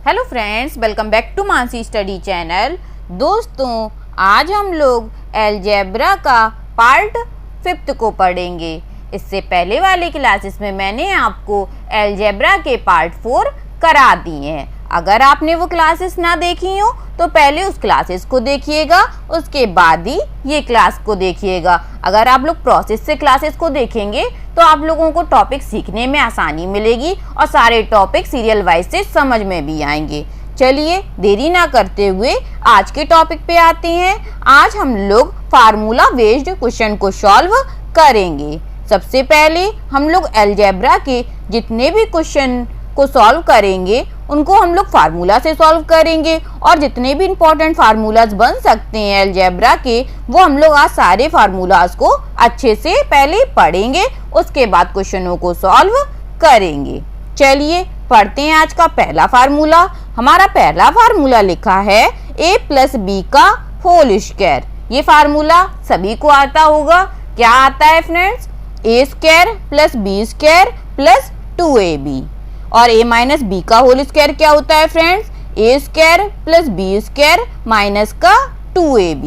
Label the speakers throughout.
Speaker 1: Hello friends, welcome back to Mansi study channel. दोस्तों, आज हम लोग अलजेब्रा का पार्ट 5 को पढ़ेंगे। इससे पहले वाले क्लासेस में मैंने आपको अलजेब्रा के पार्ट 4 करा दिए हैं। अगर आपने वो क्लासेस ना देखी हो तो पहले उस क्लासेस को देखिएगा, उसके बाद ही ये क्लास को देखिएगा। अगर आप लोग प्रोसेस से क्लासेस को देखेंगे तो आप लोगों को टॉपिक सीखने में आसानी मिलेगी और सारे टॉपिक सीरियल वाइज से समझ में भी आएंगे। चलिए देरी ना करते हुए आज के टॉपिक पे आते हैं। आज हम लोग फार्मूला बेस्ड क्वेश्चन को सॉल्व करेंगे। सबसे पहले हम लोग अलजेब्रा के जितने भी क्वेश्चन को सॉल्व करेंगे उनको हम लोग फार्मूला से सॉल्व करेंगे, और जितने भी इंपॉर्टेंट फार्मूलाज बन सकते हैं अलजेब्रा के वो हम लोग आज सारे फार्मूलाज को अच्छे से पहले पढ़ेंगे, उसके बाद क्वेश्चनों को सॉल्व करेंगे। चलिए पढ़ते हैं आज का पहला फार्मूला। हमारा पहला फार्मूला लिखा है a प्लस बी का होल स्क्वायर। ये फार्मूला सभी को आता होगा। क्या आता है friends? a square plus B square plus 2ab। और a माइनस बी का होल स्क्वायर क्या होता है friends? a square plus B square minus का 2ab।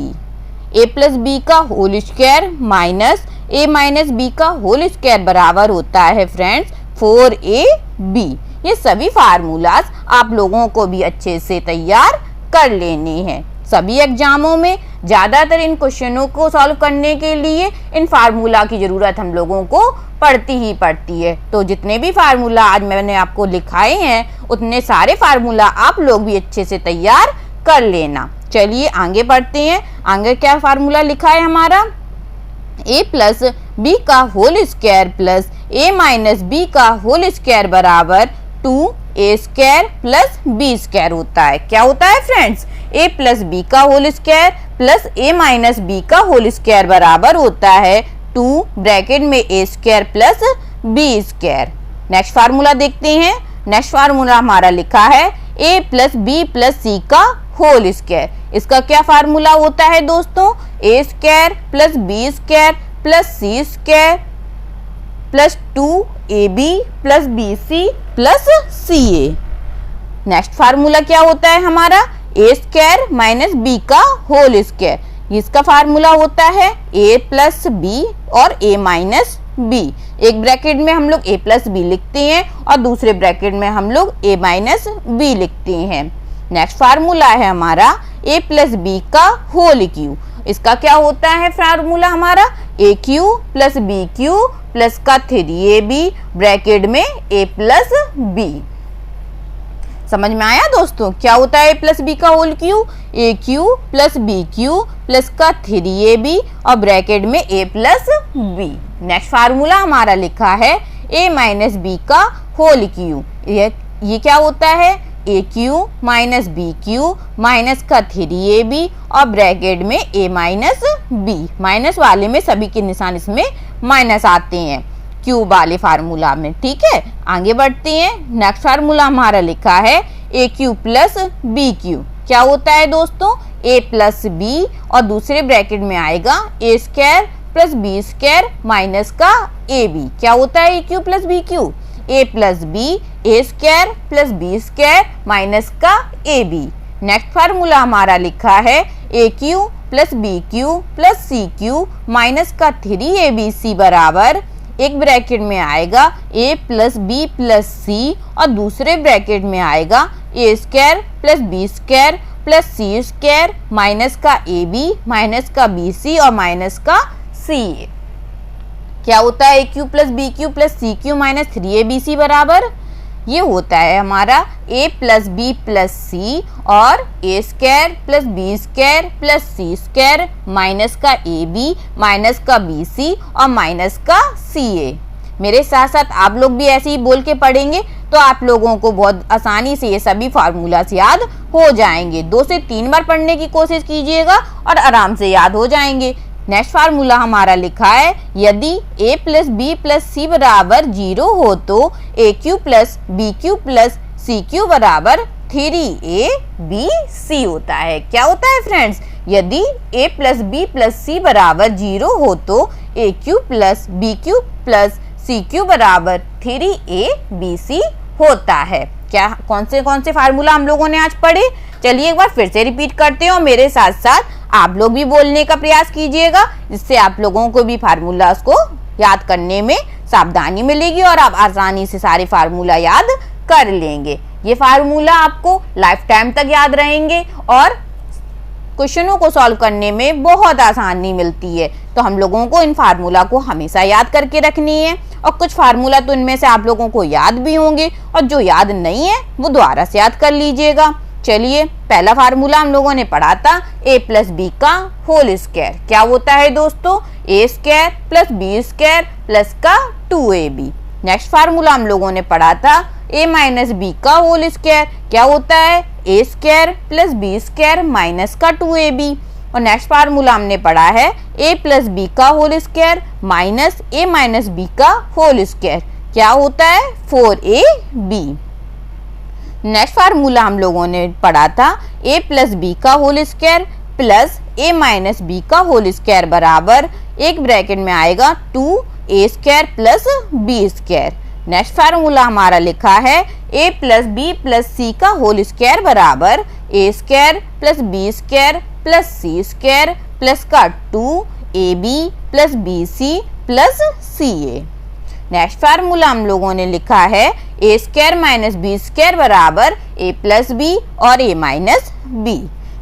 Speaker 1: a प्लस बी का whole square minus a minus B का होल स्क्वायर बराबर होता है फ्रेंड्स 4ab। ये सभी फार्मूलाज आप लोगों को भी अच्छे से तैयार कर लेने हैं। सभी एग्जामों में ज़्यादातर इन क्वेश्चनों को सॉल्व करने के लिए इन फार्मूला की ज़रूरत हम लोगों को पड़ती ही पड़ती है। तो जितने भी फार्मूला आज मैंने आपको लिखाए हैं उतने सारे फार्मूला आप लोग भी अच्छे से तैयार कर लेना। चलिए आगे बढ़ते हैं। आगे क्या फार्मूला लिखा है हमारा? a प्लस बी का whole square plus a minus B का होल स्क्वायर बराबर 2a square plus b square होता है। क्या होता है फ्रेंड्स? a प्लस बी का whole square plus a minus B का होल स्क्वायर बराबर होता है 2 ब्रैकेट में a square plus b square. Next formula देखते हैं। नेक्स्ट फार्मूला हमारा लिखा है a plus B plus c का होल स्क्वायर। इसका क्या फार्मूला होता है दोस्तों? a square plus b square plus c square plus 2ab plus bc plus ca। Next formula क्या होता है हमारा? a स्क्वायर माइनस b का होल स्क्वायर। इसका फार्मूला होता है a प्लस बी और a माइनस बी। एक ब्रैकेट में हम लोग a प्लस बी लिखते हैं और दूसरे ब्रैकेट में हम लोग a माइनस बी लिखते हैं। नेक्स्ट फार्मूला है हमारा a प्लस बी का होल क्यू। इसका क्या होता है फार्मूला हमारा? a cube plus B cube plus का 3ab ब्रैकेट में a प्लस बी। समझ में आया दोस्तों? क्या होता है a प्लस बी का whole cube? a cube plus B cube plus का 3ab और ब्रैकेट में a plus b. Next formula हमारा लिखा है a माइनस बी का होल क्यू। ये क्या होता है? a cube minus b cube minus का 3ab और ब्रैकेट में a माइनस बी। माइनस वाले में सभी के निशान इसमें माइनस आते हैं क्यूब वाले फार्मूला में। ठीक है, आगे बढ़ते हैं। नेक्स्ट फार्मूला हमारा लिखा है a cube plus B Q. क्या होता है दोस्तों? a प्लस बी और दूसरे ब्रैकेट में आएगा a square plus B square minus का ab। क्या होता है a cube plus B cube? a plus b a square plus B square minus का ab। नेक्स्ट फार्मूला हमारा लिखा है a cube plus B cube plus c cube minus का 3abc बराबर एक ब्रैकेट में आएगा a plus B plus c और दूसरे ब्रैकेट में आएगा a square plus B square plus C square minus का ab माइनस का bc और माइनस का ca। क्या होता है a cube plus B cube plus c cube minus 3abc बराबर? ये होता है हमारा a plus B plus c और a square plus B square plus C square minus का ab माइनस का bc और माइनस का ca। मेरे साथ साथ आप लोग भी ऐसे ही बोल के पढ़ेंगे तो आप लोगों को बहुत आसानी से ये सभी फार्मूलास याद हो जाएंगे। 2 से 3 बार पढ़ने की कोशिश कीजिएगा और आराम से याद हो जाएंगे। नेक्स्ट फार्मूला हमारा लिखा है यदि a प्लस बी प्लस सी बराबर 0 हो तो a cube plus B cube plus c cube बराबर 3abc होता है। क्या होता है फ्रेंड्स? यदि a प्लस बी प्लस सी बराबर 0 हो तो a cube plus B cube plus c cube बराबर 3abc होता है। क्या कौन से फार्मूला हम लोगों ने आज पढ़े, चलिए एक बार फिर से रिपीट करते हैं और मेरे साथ साथ आप लोग भी बोलने का प्रयास कीजिएगा, जिससे आप लोगों को भी फार्मूलाज को याद करने में सावधानी मिलेगी और आप आसानी से सारे फार्मूला याद कर लेंगे। ये फार्मूला आपको लाइफ टाइम तक याद रहेंगे और क्वेश्चनों को सॉल्व करने में बहुत आसानी मिलती है। तो हम लोगों को इन फार्मूला को हमेशा याद करके रखनी है और कुछ फार्मूला तो इनमें से आप लोगों को याद भी होंगे और जो याद नहीं है वो दोबारा से याद कर लीजिएगा। चलिए पहला फार्मूला हम लोगों ने पढ़ा था a प्लस बी का होल स्क्वायर। क्या होता है दोस्तों, a square plus B square plus का 2ab। नेक्स्ट फार्मूला हम लोगों ने पढ़ा था a माइनस बी का होल स्क्वायर। क्या होता है, a square plus B square minus का 2ab। और नेक्स्ट फार्मूला हमने पढ़ा है a प्लस बी का whole square minus a minus B का होल स्क्वायर। क्या होता है, 4ab। नेक्स्ट फार्मूला हम लोगों ने पढ़ा था a प्लस बी का whole square plus a minus B का होल स्क्वायर बराबर एक ब्रैकेट में आएगा 2a square plus B square. Next formula हमारा लिखा है a प्लस बी प्लस सी का होल स्क्वायर बराबर a square plus B square plus C square plus का 2ab plus B C plus ca। Next formula हम लोगों ने लिखा है a square minus b square बराबर a प्लस बी और a minus b.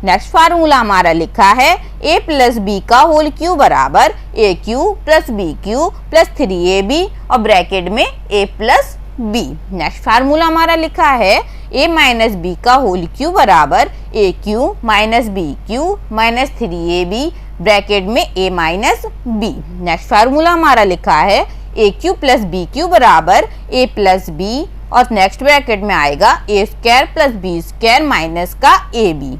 Speaker 1: Next formula हमारा लिखा है a प्लस बी का होल क्यूब बराबर a cube plus B cube plus 3ab और ब्रैकेट में a plus b. Next formula हमारा लिखा है a माइनस बी का होल क्यूब बराबर a cube minus b cube minus 3ab bracket में a minus b. Next formula हमारा लिखा है a cube plus B cube बराबर a प्लस बी और नेक्स्ट ब्रैकेट में आएगा a square plus B square minus का ab।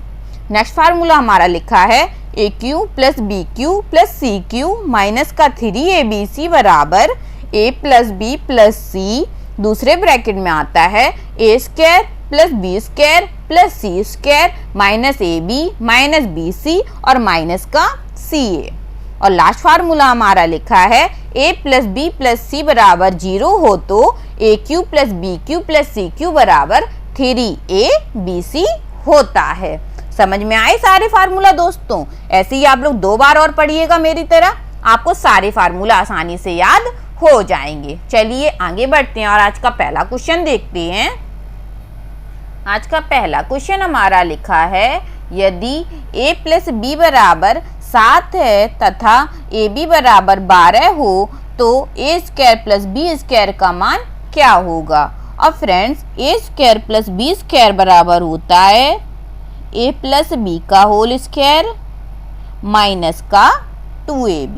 Speaker 1: नेक्स्ट फार्मूला हमारा लिखा है a cube plus B cube plus c cube minus का 3abc बराबर a plus B plus c, दूसरे ब्रैकेट में आता है a square plus B square plus C square minus ab minus b c और माइनस का ca। और last formula हमारा लिखा है a प्लस बी प्लस सी बराबर 0 हो तो a cube plus B cube plus c cube बराबर 3abc होता है। समझ में आए सारे फार्मूला दोस्तों? ऐसे ही आप लोग 2 बार और पढ़िएगा मेरी तरह, आपको सारे फार्मूला आसानी से याद हो जाएंगे। चलिए आगे बढ़ते हैं और आज का पहला क्वेश्चन देखते हैं। आज का पहला क्वेश्चन हमारा लिखा है यदि a प्लस बी बराबर 7 है तथा ab बराबर 12 हो तो a square plus B square का मान क्या होगा। और friends a square plus B square बराबर होता है a प्लस बी का होल स्क्वायर माइनस का 2ab।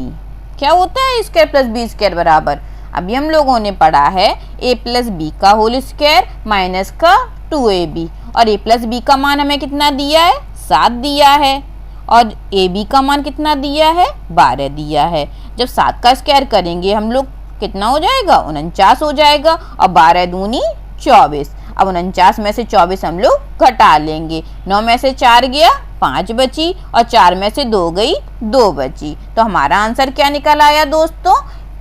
Speaker 1: क्या होता है a square plus B square बराबर, अभी हम लोगों ने पढ़ा है a प्लस बी का होल स्क्वायर माइनस का 2ab और a प्लस बी का मान हमें कितना दिया है, 7 दिया है और ab का मान कितना दिया है, 12 दिया है। जब 7 का स्क्वायर करेंगे हम लोग कितना हो जाएगा, 49 हो जाएगा और 12 दूनी 24। अब 49 में से 24 हम लोग घटा लेंगे, 9 में से 4 गया 5 बची और 4 में से 2 गई 2 बची। तो हमारा आंसर क्या निकल आया दोस्तों,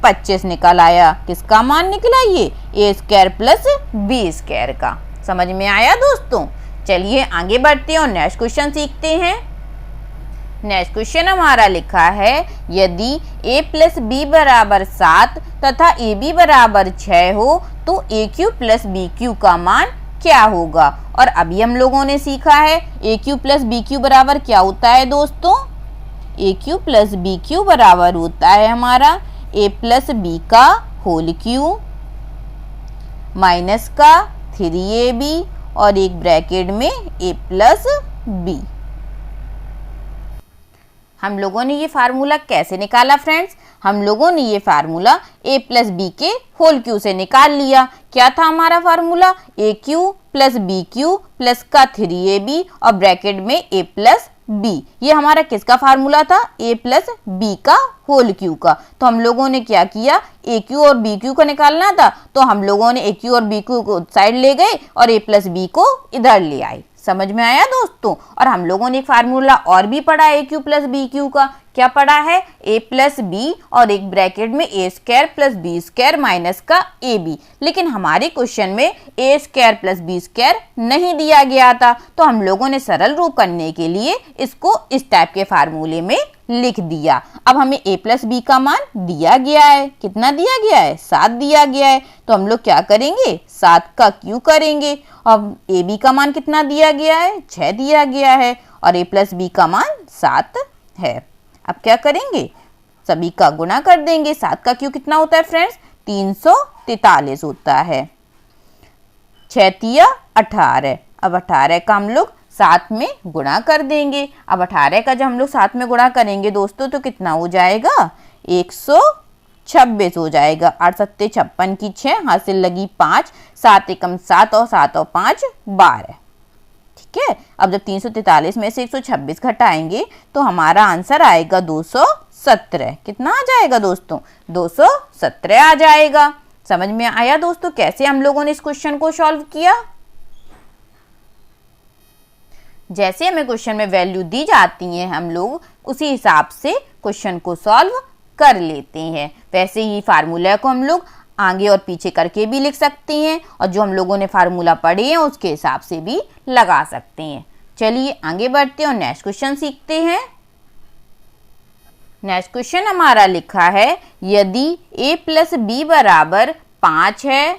Speaker 1: 25 निकल आया। किसका मान निकला, ये a square plus B square का। समझ में आया दोस्तों? चलिए आगे बढ़ते हैं और नेक्स्ट क्वेश्चन सीखते हैं। नेक्स्ट क्वेश्चन हमारा लिखा है यदि a प्लस बी बराबर 7 तथा ab बराबर 6 हो तो a cube plus B cube का मान क्या होगा। और अभी हम लोगों ने सीखा है a cube plus B cube बराबर क्या होता है दोस्तों, a cube plus B cube बराबर होता है हमारा a प्लस बी का होल क्यूब माइनस का 3ab और एक ब्रैकेट में a प्लस बी। हम लोगों ने ये फार्मूला कैसे निकाला फ्रेंड्स, हम लोगों ने ये फार्मूला a प्लस बी के होल क्यू से निकाल लिया। क्या था हमारा formula, a cube plus B cube plus का 3ab और ब्रैकेट में a प्लस बी। ये हमारा किसका फार्मूला था, a प्लस बी का होल क्यू का। तो हम लोगों ने क्या किया, a क्यू और बी क्यू को निकालना था तो हम लोगों ने a क्यू और बी क्यू को साइड ले गए और a प्लस बी को इधर ले आए। समझ में आया दोस्तों? और हम लोगों ने एक फार्मूला और भी पढ़ा a cube plus B cube का। क्या पड़ा है, a प्लस बी और एक ब्रैकेट में a square plus B square minus का ए बी। लेकिन हमारे क्वेश्चन में a square plus B square नहीं दिया गया था, तो हम लोगों ने सरल रूप करने के लिए इसको इस टाइप के फार्मूले में लिख दिया। अब हमें a प्लस बी का मान दिया गया है, कितना दिया गया है, 7 दिया गया है, तो हम लोग क्या करेंगे, 7 का क्यू करेंगे। अब ए बी का मान कितना दिया गया है, 6 दिया गया है, और a प्लस बी का मान 7 है। अब क्या करेंगे, सभी का गुणा कर देंगे। 7 का क्यू कितना होता है फ्रेंड्स, 343 होता है। 6 तिया 18, अब 18 का हम लोग 7 में गुणा कर देंगे। अब 18 का जब हम लोग 7 में गुणा करेंगे दोस्तों तो कितना हो जाएगा, 126 हो जाएगा। 8 सत्ते 56 की 6, हासिल लगी 5, 7 एकम 7 और 7 और 5 12। ठीक है, अब जब 343 में से 126 घटाएंगे तो हमारा आंसर आएगा 217। कितना आ जाएगा दोस्तों, 217 आ जाएगा। समझ में आया दोस्तों कैसे हम लोगों ने इस क्वेश्चन को सॉल्व किया। जैसे हमें क्वेश्चन में वैल्यू दी जाती है हम लोग उसी हिसाब से क्वेश्चन को सॉल्व कर लेते हैं। वैसे ही फार्मूला को हम लोग आगे और पीछे करके भी लिख सकते हैं, और जो हम लोगों ने फार्मूला पढ़े हैं उसके हिसाब से भी लगा सकते हैं। चलिए आगे बढ़ते हैं और नेक्स्ट क्वेश्चन सीखते हैं। नेक्स्ट क्वेश्चन हमारा लिखा है, यदि a प्लस बी बराबर 5 है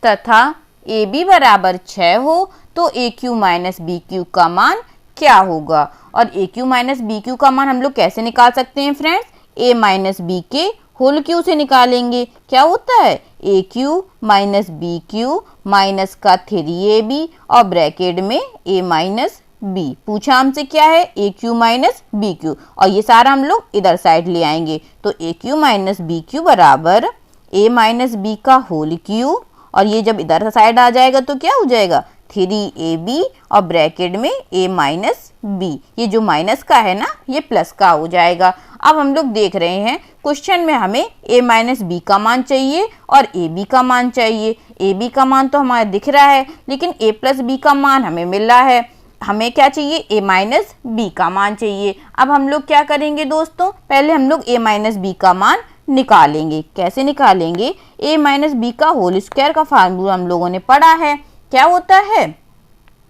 Speaker 1: तथा ए बी बराबर 6 हो तो a cube minus b cube का मान क्या होगा। और a cube minus b cube का मान हम लोग कैसे निकाल सकते हैं फ्रेंड्स, ए माइनस बी के होल क्यू से निकालेंगे। क्या होता है, a cube minus b cube minus का 3ab और ब्रैकेट में ए माइनस बी। पूछा हमसे क्या है, a cube minus b Q, और ये सारा हम लोग इधर साइड ले आएंगे। तो a cube minus b Q बराबर ए माइनस बी का होल क्यू, और ये जब इधर साइड आ जाएगा तो क्या हो जाएगा, 3ab और ब्रैकेट में a माइनस बी। ये जो माइनस का है ना ये प्लस का हो जाएगा। अब हम लोग देख रहे हैं क्वेश्चन में हमें a माइनस बी का मान चाहिए और ab का मान चाहिए। ab का मान तो हमारा दिख रहा है, लेकिन a प्लस बी का मान हमें मिल रहा है। हमें क्या चाहिए, a माइनस बी का मान चाहिए। अब हम लोग क्या करेंगे दोस्तों, पहले हम लोग a माइनस बी का मान निकालेंगे। कैसे निकालेंगे, a माइनस बी का होल स्क्वायर का फार्मूला हम लोगों ने पढ़ा है। क्या होता है,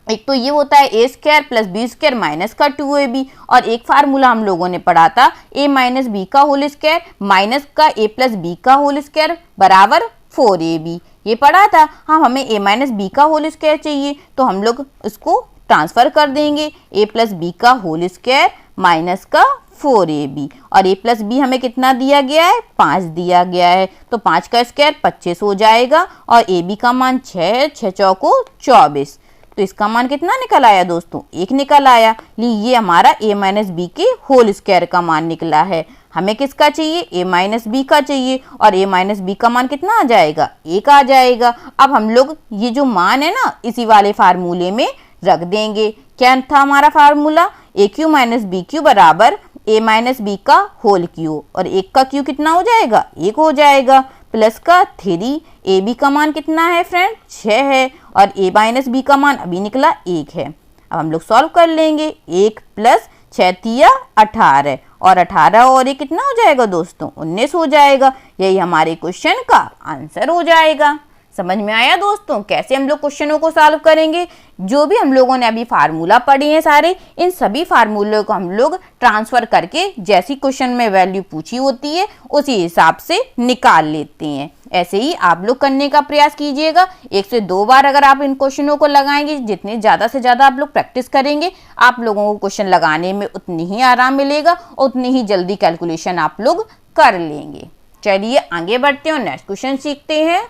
Speaker 1: एक तो ये होता है a square plus B square minus का 2ab, और एक फार्मूला हम लोगों ने पढ़ा था a माइनस बी का होल स्क्वायर माइनस का a प्लस बी का होल स्क्वायर बराबर 4ab। ये पढ़ा था। हाँ, हमें a माइनस बी का होल स्क्वायर चाहिए तो हम लोग इसको ट्रांसफर कर देंगे, a प्लस बी का होल स्क्वायर माइनस का 4ab, और a प्लस बी हमें कितना दिया गया है, 5 दिया गया है। तो 5 का स्क्वायर 25 हो जाएगा, और ab का मान 6 है, 6 चौको 24। तो इसका मान कितना निकल आया दोस्तों, 1 निकल आया। ये हमारा a माइनस बी के होल स्क्वायर का मान निकला है। हमें किसका चाहिए, a माइनस बी का चाहिए, और a माइनस बी का मान कितना आ जाएगा, 1 आ जाएगा। अब हम लोग ये जो मान है ना इसी वाले फार्मूले में रख देंगे। क्या था हमारा फार्मूला, ए क्यू माइनस बी क्यू बराबर a माइनस बी का होल क्यू, और 1 का क्यू कितना हो जाएगा, 1 हो जाएगा, प्लस का 3। ए बी का मान कितना है फ्रेंड, 6 है, और a माइनस बी का मान अभी निकला 1 है। अब हम लोग सॉल्व कर लेंगे। 1 प्लस 6 तिया 18, और 18 और 1 कितना हो जाएगा दोस्तों, 19 हो जाएगा। यही हमारे क्वेश्चन का आंसर हो जाएगा। समझ में आया दोस्तों कैसे हम लोग क्वेश्चनों को सॉल्व करेंगे। जो भी हम लोगों ने अभी फार्मूला पढ़े हैं सारे, इन सभी फार्मूले को हम लोग ट्रांसफर करके जैसी क्वेश्चन में वैल्यू पूछी होती है उसी हिसाब से निकाल लेते हैं। ऐसे ही आप लोग करने का प्रयास कीजिएगा। 1 से 2 बार अगर आप इन क्वेश्चनों को लगाएंगे, जितने ज़्यादा से ज़्यादा आप लोग प्रैक्टिस करेंगे, आप लोगों को क्वेश्चन लगाने में उतनी ही आराम मिलेगा, उतनी ही जल्दी कैलकुलेशन आप लोग कर लेंगे। चलिए आगे बढ़ते हैं और नेक्स्ट क्वेश्चन सीखते हैं।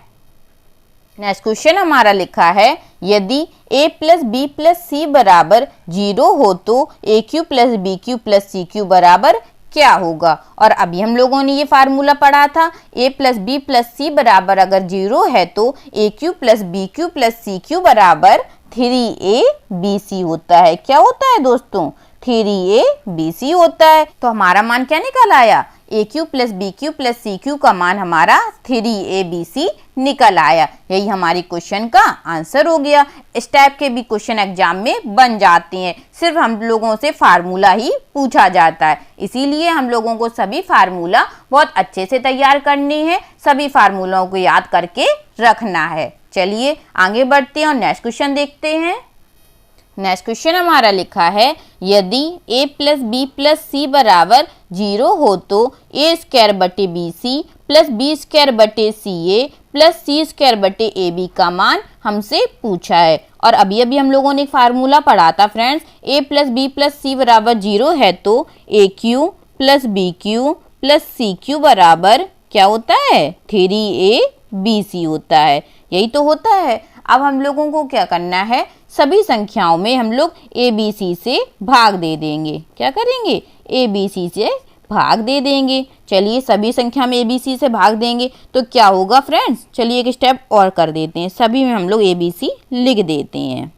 Speaker 1: नेक्स्ट क्वेश्चन हमारा लिखा है, यदि a प्लस बी प्लस सी बराबर 0 हो तो a cube plus B cube plus c cube बराबर क्या होगा। और अभी हम लोगों ने ये फार्मूला पढ़ा था, a प्लस बी प्लस सी बराबर अगर 0 है तो a cube plus B cube plus c cube बराबर 3abc होता है। क्या होता है दोस्तों, 3abc होता है। तो हमारा मान क्या निकल आया, a cube plus B cube plus c cube का मान हमारा 3ABC निकल आया। यही हमारी क्वेश्चन का आंसर हो गया। इस टाइप के भी क्वेश्चन एग्जाम में बन जाते हैं, सिर्फ हम लोगों से फार्मूला ही पूछा जाता है, इसीलिए हम लोगों को सभी फार्मूला बहुत अच्छे से तैयार करनी है, सभी फार्मूलों को याद करके रखना है। चलिए आगे बढ़ते हैं और नेक्स्ट क्वेश्चन देखते हैं। नेक्स्ट क्वेश्चन हमारा लिखा है, यदि a प्लस बी प्लस सी बराबर 0 हो तो ए स्क्वायर बटे बी सी प्लस बी स्क्वायर बटे सी ए प्लस सी स्क्वायर बटे ए बी का मान हमसे पूछा है। और अभी अभी हम लोगों ने एक फार्मूला पढ़ा था friends, a plus B plus सी बराबर 0 है तो a cube plus B cube plus c cube बराबर क्या होता है 3ABC होता है। यही तो होता है। अब हम लोगों को क्या करना है, सभी संख्याओं में हम लोग ABC से भाग दे देंगे। क्या करेंगे, ABC से भाग दे देंगे। चलिए सभी संख्या में ABC से भाग देंगे तो क्या होगा फ्रेंड्स, चलिए एक स्टेप और कर देते हैं, सभी में हम लोग ABC लिख देते हैं।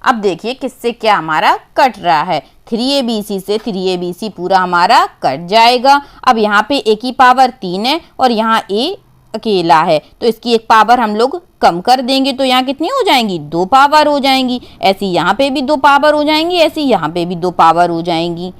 Speaker 1: अब देखिए किससे क्या हमारा कट रहा है, 3ABC से 3ABC पूरा हमारा कट जाएगा। अब यहाँ पे a की पावर 3 है और यहाँ a अकेला है तो इसकी एक पावर हम लोग कम कर देंगे तो यहाँ कितनी हो जाएंगी, 2 पावर हो जाएंगी। ऐसी यहाँ पे भी 2 पावर हो जाएंगी, ऐसी यहाँ पे भी 2 पावर हो जाएंगी।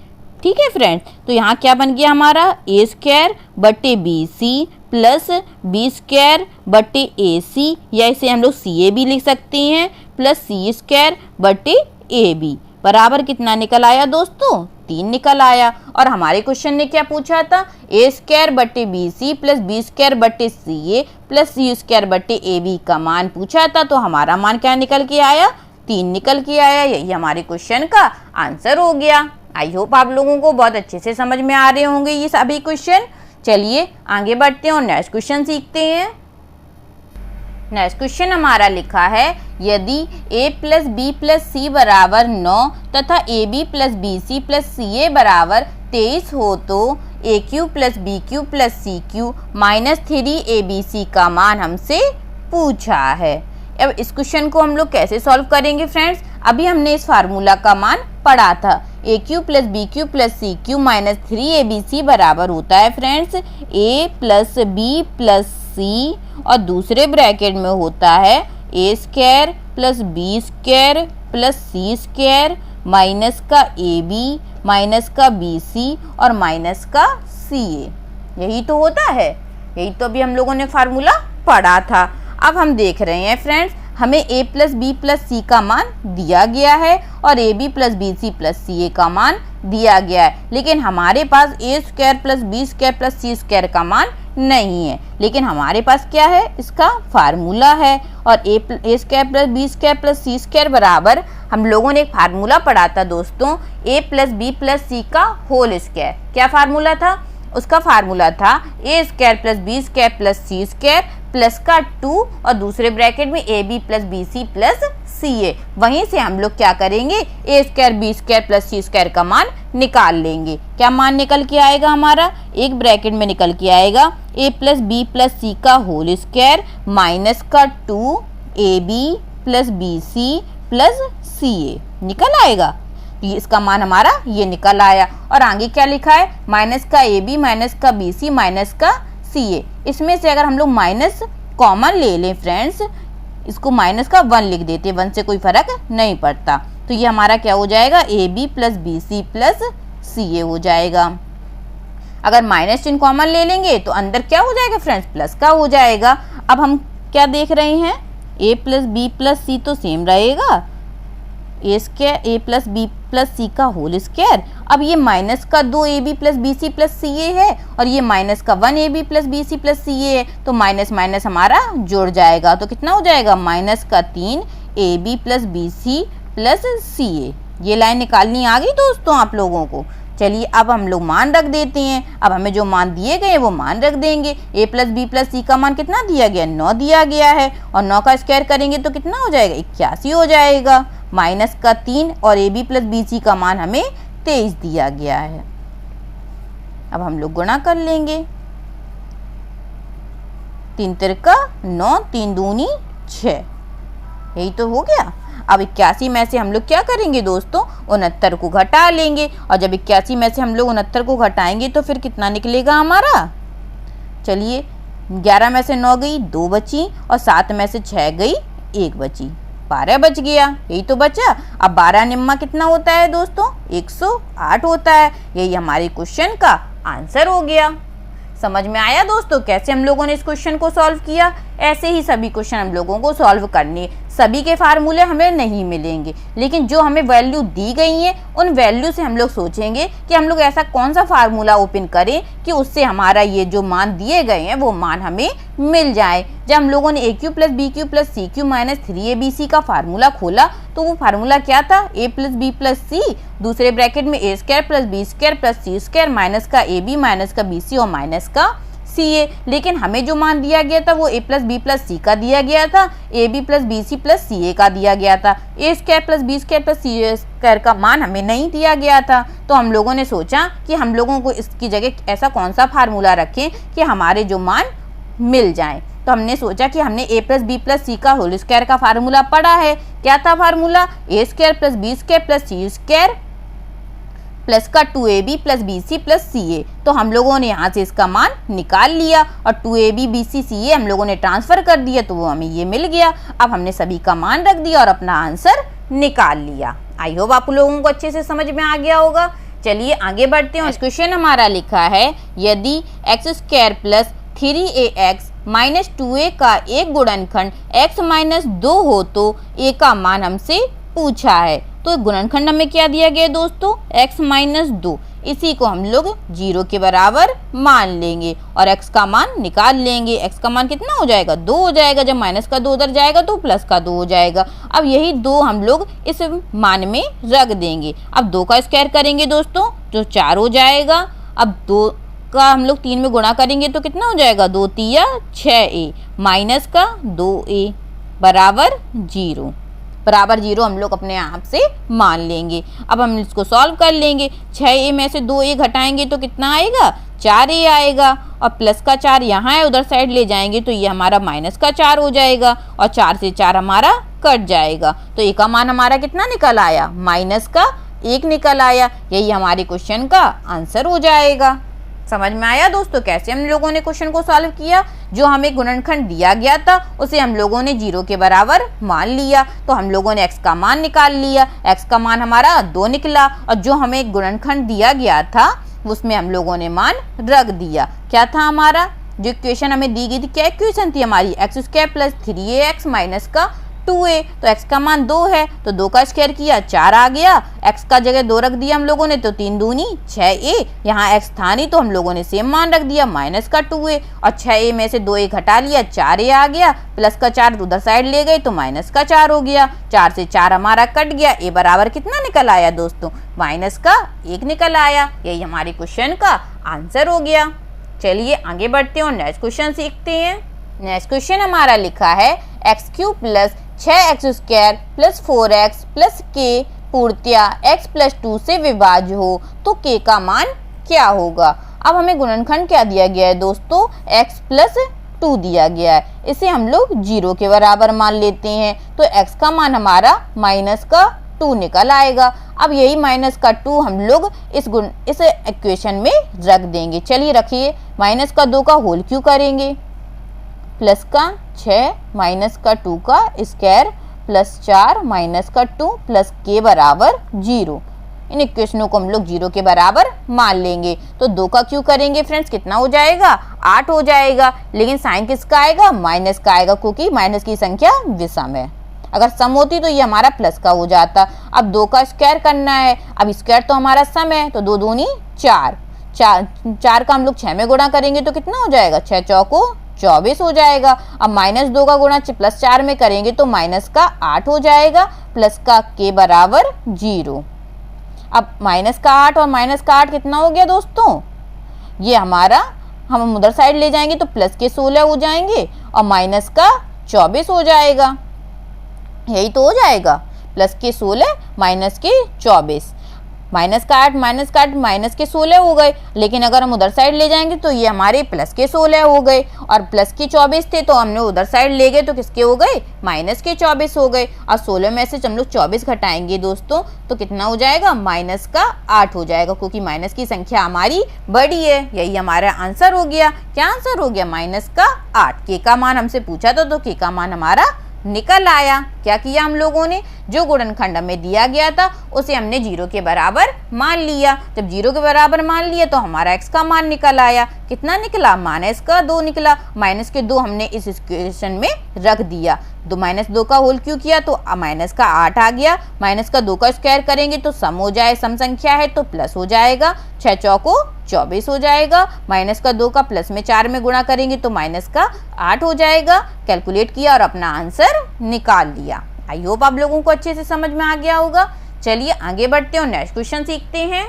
Speaker 1: ठीक है फ्रेंड्स, तो यहाँ क्या बन गया हमारा ए स्क्वायर बटे बी सी प्लस बी स्क्वायर बटे ए सी, या इसे हम लोग सी ए भी लिख सकते हैं, प्लस सी स्क्वायर बटे ए बी बराबर कितना निकल आया दोस्तों, 3 निकल आया। और हमारे क्वेश्चन ने क्या पूछा था, ए स्क्वायर बटे बी सी प्लस बी स्क्वायर बटे सी ए प्लस सी स्क्वायर बटे ए बी का मान पूछा था, तो हमारा मान क्या निकल के आया, 3 निकल के आया। यही हमारे क्वेश्चन का आंसर हो गया। आई होप आप लोगों को बहुत अच्छे से समझ में आ रहे होंगे ये सभी क्वेश्चन। चलिए आगे बढ़ते हैं और नेक्स्ट क्वेश्चन सीखते हैं। नेक्स्ट क्वेश्चन हमारा लिखा है, यदि a प्लस बी प्लस सी बराबर 9 तथा a B plus B C plus C a बराबर 23 हो तो a cube plus B cube plus c cube minus 3ABC का मान हमसे पूछा है। अब इस क्वेश्चन को हम लोग कैसे सॉल्व करेंगे फ्रेंड्स, अभी हमने इस फार्मूला का मान पढ़ा था, a cube plus B cube plus c cube minus 3ABC बराबर होता है friends a plus B plus c और दूसरे ब्रैकेट में होता है a square plus B square plus C square minus का ए बी माइनस का बी सी और माइनस का सी ए। यही तो होता है, यही तो अभी हम लोगों ने फार्मूला पढ़ा था। अब हम देख रहे हैं फ्रेंड्स, हमें a प्लस बी प्लस सी का मान दिया गया है और A B plus B C plus C a का मान दिया गया है, लेकिन हमारे पास a square plus B square plus C square का मान नहीं है। लेकिन हमारे पास क्या है, इसका फार्मूला है, और A square plus B square plus C square बराबर हम लोगों ने एक फार्मूला पढ़ा था दोस्तों, ए प्लस बी प्लस सी का होल स्क्वायर। क्या फार्मूला था, उसका फार्मूला था A square plus B square plus C square plus का 2 और दूसरे ब्रैकेट में A B plus B C plus C A. वहीं से हम लोग क्या करेंगे, A square B square plus C square का मान निकाल लेंगे। क्या मान निकल के आएगा हमारा, एक ब्रैकेट में निकल के आएगा ए प्लस बी प्लस सी का होल स्क्वायर माइनस का 2 A B plus B C plus C A निकल आएगा। इसका मान हमारा ये निकल आया। और आगे क्या लिखा है, माइनस का ए बी माइनस का बी सी माइनस का सी ए। इसमें से अगर हम लोग माइनस कॉमन ले लें फ्रेंड्स, इसको माइनस का 1 लिख देते, 1 से कोई फर्क नहीं पड़ता, तो ये हमारा क्या हो जाएगा, A B plus B C plus C A हो जाएगा। अगर माइनस चिन्ह कॉमन ले लेंगे तो अंदर क्या हो जाएगा फ्रेंड्स, प्लस का हो जाएगा। अब हम क्या देख रहे हैं, A plus B plus C तो सेम रहेगा, A square A plus B plus सी का होल स्क्वायर। अब ये माइनस का 2 A B plus B C plus C A है और ये माइनस का 1 A B plus B C plus C A है, तो माइनस माइनस हमारा जुड़ जाएगा, तो कितना हो जाएगा, माइनस का 3 A B plus B C plus C A. ये लाइन निकालनी आ गई दोस्तों आप लोगों को। चलिए अब हम लोग मान रख देते हैं। अब हमें जो मान दिए गए वो मान रख देंगे। ए प्लस बी प्लस सी का मान कितना दिया गया, 9 दिया गया है, और 9 का स्क्वायर करेंगे तो कितना हो जाएगा, 81 हो जाएगा। माइनस का 3 और A B plus B C का मान हमें 23 दिया गया है। अब हम लोग गुणा कर लेंगे, 3 तिरका 9, 3 दूनी 6। यही तो हो गया। अब 81 में से हम लोग क्या करेंगे दोस्तों, 69 को घटा लेंगे, और जब 81 में से हम लोग 69 को घटाएंगे तो फिर कितना निकलेगा हमारा। चलिए 11 में से 9 गई, 2 बची, और 7 में से 6 गई, 1 बची, 12 बच गया। यही तो बचा। अब 12 निम्मा कितना होता है दोस्तों, 108 होता है। यही हमारे क्वेश्चन का आंसर हो गया। समझ में आया दोस्तों कैसे हम लोगों ने इस क्वेश्चन को सॉल्व किया। ऐसे ही सभी क्वेश्चन हम लोगों को सॉल्व करने, सभी के फार्मूले हमें नहीं मिलेंगे, लेकिन जो हमें वैल्यू दी गई है उन वैल्यू से हम लोग सोचेंगे कि हम लोग ऐसा कौन सा फार्मूला ओपन करें कि उससे हमारा ये जो मान दिए गए हैं वो मान हमें मिल जाए। जब हम लोगों ने AQ + BQ + CQ - 3ABC का फार्मूला खोला तो वो फार्मूला क्या था, A + B + C, दूसरे ब्रैकेट में A² + B² + C² माइनस का AB माइनस का BC और माइनस का CA। लेकिन हमें जो मान दिया गया था वो A + B + C का दिया गया था, AB + BC + CA का दिया गया था। A² + B² + C² का मान हमें नहीं दिया गया था। तो हम लोगों ने सोचा कि हम लोगों को इसकी जगह ऐसा कौन सा फार्मूला रखें कि हमारे जो मान मिल जाए। तो हमने सोचा कि हमने A + B + C का होल स्क्वायर का फार्मूला पढ़ा है। क्या था formula, A² + B² + C² plus का 2AB + BC + CA। तो हम लोगों ने यहाँ से इसका मान निकाल लिया और 2AB BC CA हम लोगों ने ट्रांसफर कर दिया, तो वो हमें ये मिल गया। अब हमने सभी का मान रख दिया और अपना आंसर निकाल लिया। आई होप आप लोगों को अच्छे से समझ में आ गया होगा। चलिए आगे बढ़ते हैं। क्वेश्चन हमारा लिखा है, यदि x² + 3ax - 2a का एक गुणनखंड x - 2 हो तो a का मान हमसे पूछा है। तो गुणनखंड हमें क्या दिया गया दोस्तों, x - 2। इसी को हम लोग 0 के बराबर मान लेंगे और x का मान निकाल लेंगे। x का मान कितना हो जाएगा, 2 हो जाएगा। जब माइनस का 2 उधर जाएगा तो प्लस का 2 हो जाएगा। अब यही 2 हम लोग इस मान में रख देंगे। अब 2 का स्क्वायर करेंगे दोस्तों तो 4 हो जाएगा। अब 2 का हम लोग 3 में गुणा करेंगे तो कितना हो जाएगा, 2 × 3 = 6a माइनस का 2a बराबर 0। बराबर 0 हम लोग अपने आप से मान लेंगे। अब हम इसको सॉल्व कर लेंगे। 6a में से 2a घटाएंगे तो कितना आएगा, 4a आएगा। और प्लस का 4 यहाँ है, उधर साइड ले जाएंगे तो ये हमारा माइनस का 4 हो जाएगा और 4 से 4 हमारा कट जाएगा। तो a का मान हमारा कितना निकल आया, -1 निकल आया। यही हमारे क्वेश्चन का आंसर हो जाएगा। समझ में आया दोस्तों कैसे हम लोगों ने क्वेश्चन को सॉल्व किया। जो हमें गुणनखंड दिया गया था उसे हम लोगों ने 0 के बराबर मान लिया, तो हम लोगों ने x का मान निकाल लिया। x का मान हमारा 2 निकला और जो हमें गुणनखंड दिया गया था उसमें हम लोगों ने मान रख दिया। क्या था हमारा जो इक्वेशन हमें दी गई थी, क्या इक्वेशन थी हमारी, x² + 3ax माइनस का 2a। तो x का मान 2 है तो 2 का स्क्वायर किया 4 आ गया। x का जगह 2 रख दिया हम लोगों ने तो 3 दूनी 6a। यहाँ x था नहीं तो हम लोगों ने सेम मान रख दिया माइनस का 2a और 6a में से 2a घटा लिया 4a आ गया। प्लस का 4 उधर साइड ले गए तो माइनस का 4 हो गया। 4 से 4 हमारा कट गया। a बराबर कितना निकल आया दोस्तों, -1 निकल आया। यही हमारे क्वेश्चन का आंसर हो गया। चलिए आगे बढ़ते हैं और नेक्स्ट क्वेश्चन सीखते हैं। नेक्स्ट क्वेश्चन हमारा लिखा है, x³ + 6x² + 4x + k पूर्णतया x + 2 से विभाज्य हो तो k का मान क्या होगा। अब हमें गुणनखंड क्या दिया गया है दोस्तों, x + 2 दिया गया है। इसे हम लोग 0 के बराबर मान लेते हैं तो x का मान हमारा -2 निकल आएगा। अब यही -2 हम लोग इस इक्वेशन में रख देंगे। चलिए रखिए, -2 का होल क्यों करेंगे, प्लस का 6 माइनस का 2 का स्क्वायर प्लस 4 माइनस का 2 प्लस k बराबर 0। इन इक्वेशनों को हम लोग 0 के बराबर मान लेंगे। तो 2 का क्यों करेंगे फ्रेंड्स, कितना हो जाएगा, 8 हो जाएगा। लेकिन साइन किसका आएगा, माइनस का आएगा, क्योंकि माइनस की संख्या विषम है। अगर सम होती तो ये हमारा प्लस का हो जाता। अब 2 का स्क्वायर करना है। अब स्क्वायर तो हमारा सम है तो 2 दूनी 4 का हम लोग 6 में गुणा करेंगे तो कितना हो जाएगा, 6 चौको 24 हो जाएगा। अब -2 का गुणा +4 में करेंगे तो माइनस का 8 हो जाएगा प्लस का k बराबर 0। अब -8 और -8 कितना हो गया दोस्तों, ये हमारा हम उधर साइड ले जाएंगे तो प्लस के 16 हो जाएंगे और माइनस का 24 हो जाएगा। यही तो हो जाएगा, प्लस के 16 माइनस के 24। माइनस का 8 माइनस के 16 हो गए, लेकिन अगर हम उधर साइड ले जाएंगे तो ये हमारे प्लस के 16 हो गए, और प्लस के 24 थे तो हमने उधर साइड ले गए तो किसके हो गए, माइनस के 24 हो गए। और 16 में से हम लोग 24 घटाएंगे दोस्तों तो कितना हो जाएगा, माइनस का 8 हो जाएगा, क्योंकि माइनस की संख्या हमारी बड़ी है। यही हमारा आंसर हो गया। क्या आंसर हो गया, माइनस का 8। के का मान हमसे पूछा था तो के का मान हमारा निकल आया। क्या किया हम लोगों ने, जो गुणनखंड हमें दिया गया था उसे हमने 0 के बराबर मान लिया। जब 0 के बराबर मान लिया तो हमारा x का मान निकल आया। कितना निकला, -2 निकला। -2 हमने इस इक्वेशन में रख दिया। -2 का होल क्यों किया तो माइनस का 8 आ गया। -2 का स्क्वायर करेंगे तो सम हो जाए, सम संख्या है तो प्लस हो जाएगा। 6 चौको 24 हो जाएगा। -2 का प्लस में 4 में गुणा करेंगे तो -8 हो जाएगा। कैलकुलेट किया और अपना आंसर निकाल लिया। आई होप आप लोगों को अच्छे से समझ में आ गया होगा। चलिए आगे बढ़ते हैं और नेक्स्ट क्वेश्चन सीखते हैं।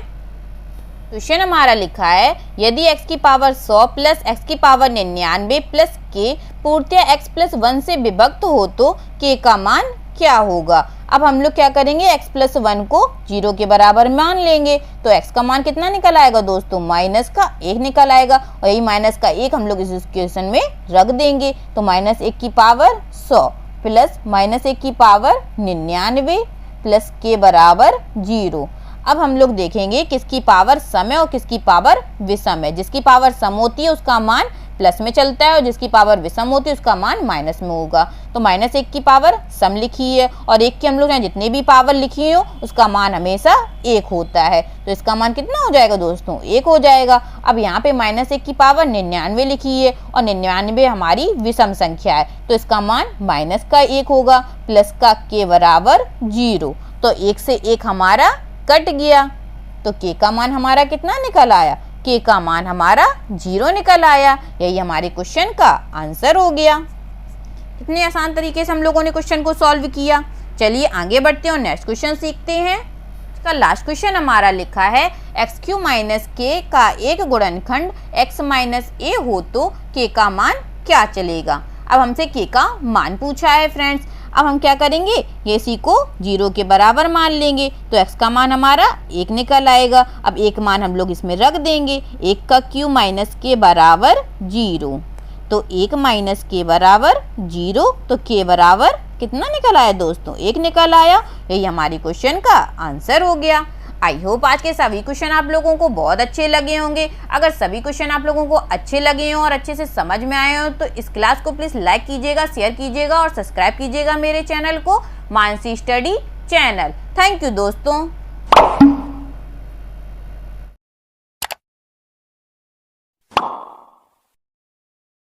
Speaker 1: क्वेश्चन हमारा लिखा है, यदि x की पावर 100 प्लस x की पावर 99 प्लस k पूर्णतः x प्लस 1 से विभक्त हो तो k का मान क्या होगा। अब हम लोग क्या करेंगे, x प्लस 1 को 0 के बराबर मान लेंगे तो x का मान कितना निकल आएगा दोस्तों, -1 निकल आएगा। और यही -1 हम लोग इस इक्वेशन में रख देंगे तो -1 की पावर 100 प्लस -1 की पावर 99 प्लस के बराबर 0। अब हम लोग देखेंगे किसकी पावर सम है और किसकी पावर विषम है। जिसकी पावर सम होती है उसका मान प्लस में चलता है और जिसकी पावर विषम होती है उसका मान माइनस में होगा। तो -1 की पावर सम लिखी है और 1 की हम लोग यहाँ जितनी भी पावर लिखी हो उसका मान हमेशा 1 होता है। तो इसका मान कितना हो जाएगा दोस्तों, 1 हो जाएगा। अब यहाँ पे -1 की पावर 99 लिखी है और 99 हमारी विषम संख्या है तो इसका मान -1 होगा प्लस का के बराबर 0। तो 1 से 1 हमारा कट गया तो के का मान हमारा कितना निकल आया, के का मान हमारा 0 निकल आया। यही हमारे क्वेश्चन का आंसर हो गया। कितने आसान तरीके से हम लोगों ने क्वेश्चन को सॉल्व किया। चलिए आगे बढ़ते हैं और नेक्स्ट क्वेश्चन सीखते हैं। इसका लास्ट क्वेश्चन हमारा लिखा है, x³ माइनस के का एक गुणनखंड x माइनस a हो तो के का मान क्या चलेगा। अब हमसे के का मान पूछा है फ्रेंड्स। अब हम क्या करेंगे, ये सी को 0 के बराबर मान लेंगे तो x का मान हमारा 1 निकल आएगा। अब एक मान हम लोग इसमें रख देंगे, 1 का क्यू माइनस के बराबर 0। तो 1 माइनस के बराबर 0 तो के बराबर कितना निकल आया दोस्तों, 1 निकल आया। यही हमारी क्वेश्चन का आंसर हो गया। आई होप आज के सभी क्वेश्चन आप लोगों को बहुत अच्छे लगे होंगे। अगर सभी क्वेश्चन आप लोगों को अच्छे लगे हों और अच्छे से समझ में आए हों तो इस क्लास को प्लीज़ लाइक कीजिएगा, शेयर कीजिएगा और सब्सक्राइब कीजिएगा मेरे चैनल को, Mansi study channel. Thank you दोस्तों।